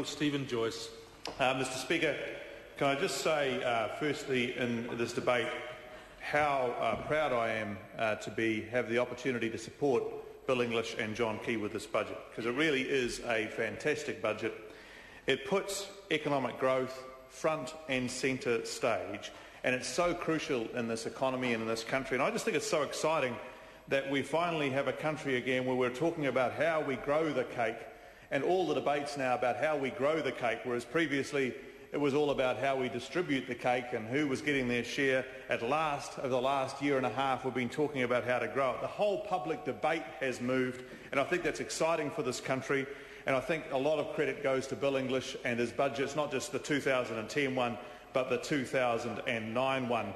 Stephen Joyce. Mr Speaker, can I just say firstly in this debate how proud I am to have the opportunity to support Bill English and John Key with this budget, because it really is a fantastic budget. It puts economic growth front and centre stage, and it's so crucial in this economy and in this country. And I just think it's so exciting that we finally have a country again where we're talking about how we grow the cake, and all the debates now about how we grow the cake, whereas previously it was all about how we distribute the cake and who was getting their share. At last, over the last year and a half, we've been talking about how to grow it. The whole public debate has moved, and I think that's exciting for this country. And I think a lot of credit goes to Bill English and his budgets, not just the 2010 one, but the 2009 one.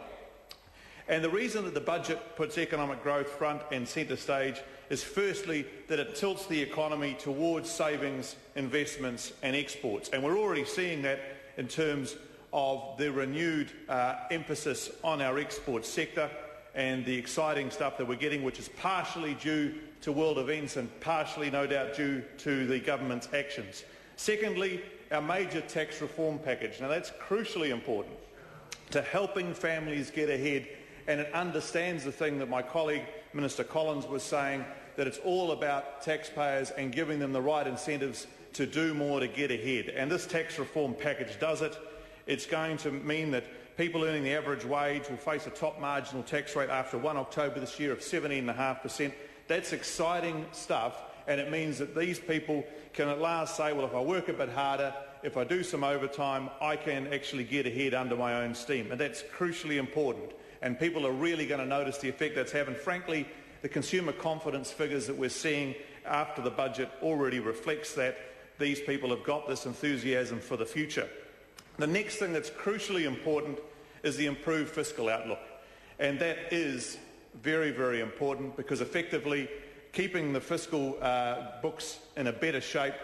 And the reason that the budget puts economic growth front and centre stage is firstly that it tilts the economy towards savings, investments and exports. And we're already seeing that in terms of the renewed emphasis on our export sector and the exciting stuff that we're getting, which is partially due to world events and partially, no doubt, due to the government's actions. Secondly, our major tax reform package. Now, that's crucially important to helping families get ahead, and it understands the thing that my colleague, Minister Collins, was saying, that it's all about taxpayers and giving them the right incentives to do more to get ahead. And this tax reform package does it. It's going to mean that people earning the average wage will face a top marginal tax rate after 1 October this year of 17.5%. That's exciting stuff, and it means that these people can at last say, well, if I work a bit harder, if I do some overtime, I can actually get ahead under my own steam. And that's crucially important. And people are really going to notice the effect that's having. Frankly, the consumer confidence figures that we're seeing after the budget already reflects that. These people have got this enthusiasm for the future. The next thing that's crucially important is the improved fiscal outlook. And that is very, very important, because effectively keeping the fiscal books in a better shape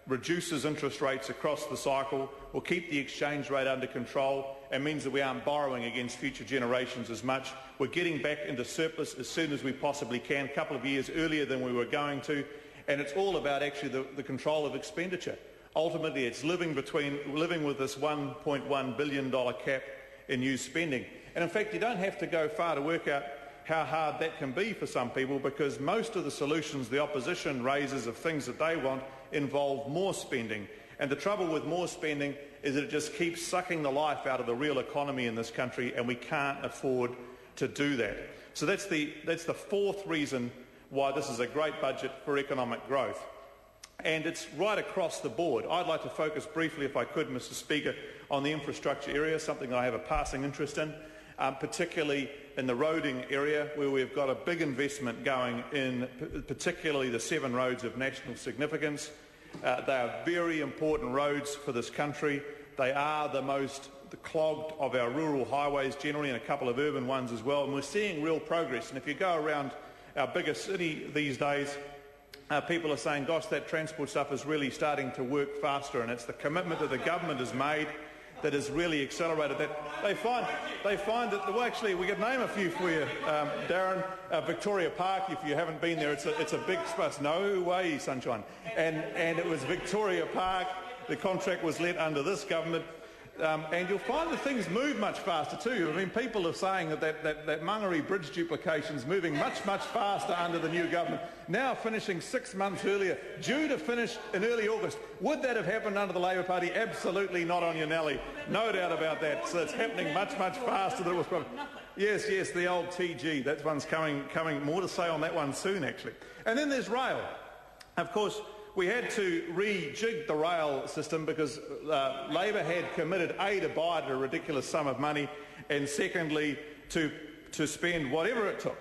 reduces interest rates across the cycle, will keep the exchange rate under control, and means that we aren't borrowing against future generations as much. We're getting back into surplus as soon as we possibly can, a couple of years earlier than we were going to, and it's all about actually the control of expenditure. Ultimately, it's living with this $1.1 billion cap in new spending. And in fact, you don't have to go far to work out how hard that can be for some people, because most of the solutions the opposition raises of things that they want involve more spending. And the trouble with more spending is that it just keeps sucking the life out of the real economy in this country, and we can't afford to do that. So that's the fourth reason why this is a great budget for economic growth. And it's right across the board. I'd like to focus briefly, if I could, Mr Speaker, on the infrastructure area, something I have a passing interest in, particularly in the roading area, where we've got a big investment going in, particularly the 7 roads of national significance. They are very important roads for this country. They are the most clogged of our rural highways generally, and a couple of urban ones as well. And we're seeing real progress. And if you go around our biggest city these days, people are saying, gosh, that transport stuff is really starting to work faster, and it's the commitment that the government has made that has really accelerated that. They find that, well, actually, we could name a few for you, Darren. Victoria Park, if you haven't been there, it's a big space. No way, sunshine. And it was Victoria Park. The contract was let under this government. And you'll find that things move much faster too. I mean, people are saying that Mangere Bridge duplication's moving much faster under the new government, now finishing 6 months earlier, due to finish in early August. Would that have happened under the Labor Party? Absolutely not on your Nelly. No doubt about that. So it's happening much faster than it was probably. Yes, the old TG. That one's coming. More to say on that one soon, actually. And then there's rail. Of course, we had to rejig the rail system because Labor had committed, A, to buy it at a ridiculous sum of money, and secondly, to spend whatever it took.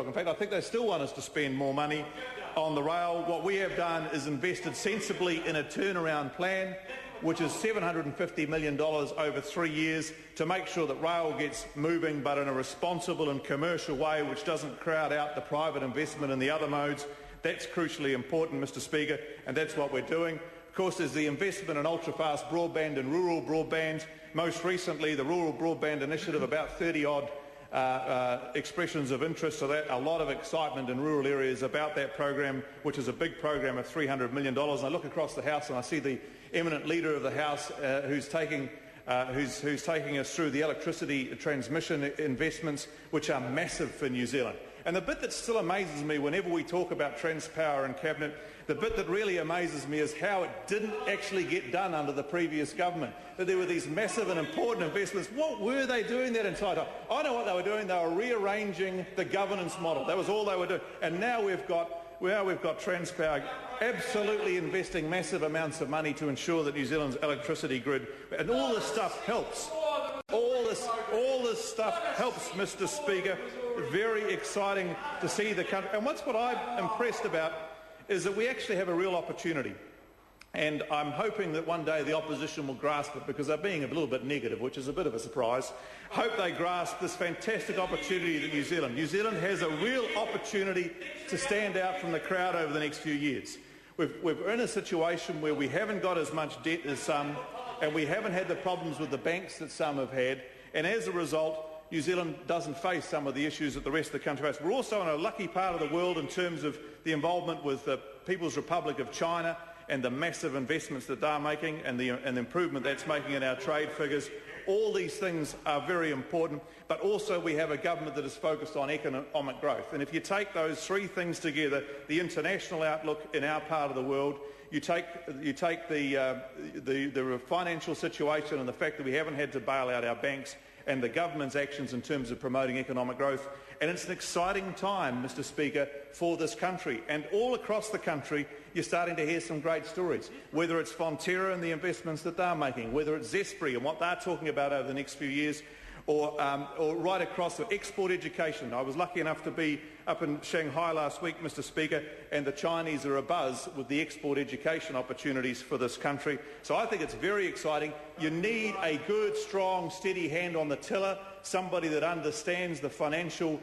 In fact, I think they still want us to spend more money on the rail. What we have done is invested sensibly in a turnaround plan, which is $750 million over 3 years, to make sure that rail gets moving, but in a responsible and commercial way, which doesn't crowd out the private investment in the other modes. That's crucially important, Mr Speaker, and that's what we're doing. Of course, there's the investment in ultra-fast broadband and rural broadband. Most recently, the Rural Broadband Initiative, about 30-odd expressions of interest, so that a lot of excitement in rural areas about that program, which is a big program of $300 million. And I look across the House and I see the eminent leader of the House, who's taking us through the electricity transmission investments, which are massive for New Zealand. And the bit that still amazes me whenever we talk about Transpower in Cabinet, the bit that really amazes me is how it didn't actually get done under the previous government. That there were these massive and important investments. What were they doing that entire time? I know what they were doing. They were rearranging the governance model. That was all they were doing. And now we've got Transpower absolutely investing massive amounts of money to ensure that New Zealand's electricity grid, and all this stuff helps. All this stuff helps, Mr. Speaker. Very exciting to see the country. And what I'm impressed about is that we actually have a real opportunity. And I'm hoping that one day the opposition will grasp it, because they're being a little bit negative, which is a bit of a surprise. Hope they grasp this fantastic opportunity that New Zealand has a real opportunity to stand out from the crowd over the next few years. We're in a situation where we haven't got as much debt as some, and we haven't had the problems with the banks that some have had, and as a result, New Zealand doesn't face some of the issues that the rest of the country faces. We're also in a lucky part of the world in terms of the involvement with the People's Republic of China and the massive investments that they're making and the improvement that's making in our trade figures. All these things are very important, but also we have a government that is focused on economic growth. And if you take those three things together, the international outlook in our part of the world, you take the financial situation and the fact that we haven't had to bail out our banks, and the government's actions in terms of promoting economic growth. And it's an exciting time, Mr. Speaker, for this country. And all across the country, you're starting to hear some great stories, whether it's Fonterra and the investments that they're making, whether it's Zespri and what they're talking about over the next few years, or right across the export education. I was lucky enough to be up in Shanghai last week, Mr. Speaker, and the Chinese are abuzz with the export education opportunities for this country. So I think it's very exciting. You need a good, strong, steady hand on the tiller, somebody that understands the financial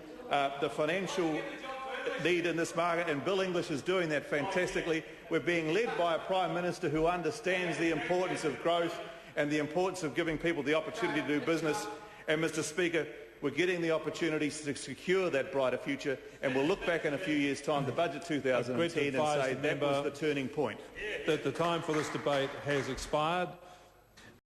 need in this market, and Bill English is doing that fantastically. We're being led by a Prime Minister who understands the importance of growth and the importance of giving people the opportunity to do business. And, Mr. Speaker, we're getting the opportunities to secure that brighter future, and we'll look back in a few years' time to Budget 2010 and say that was the turning point. That the time for this debate has expired.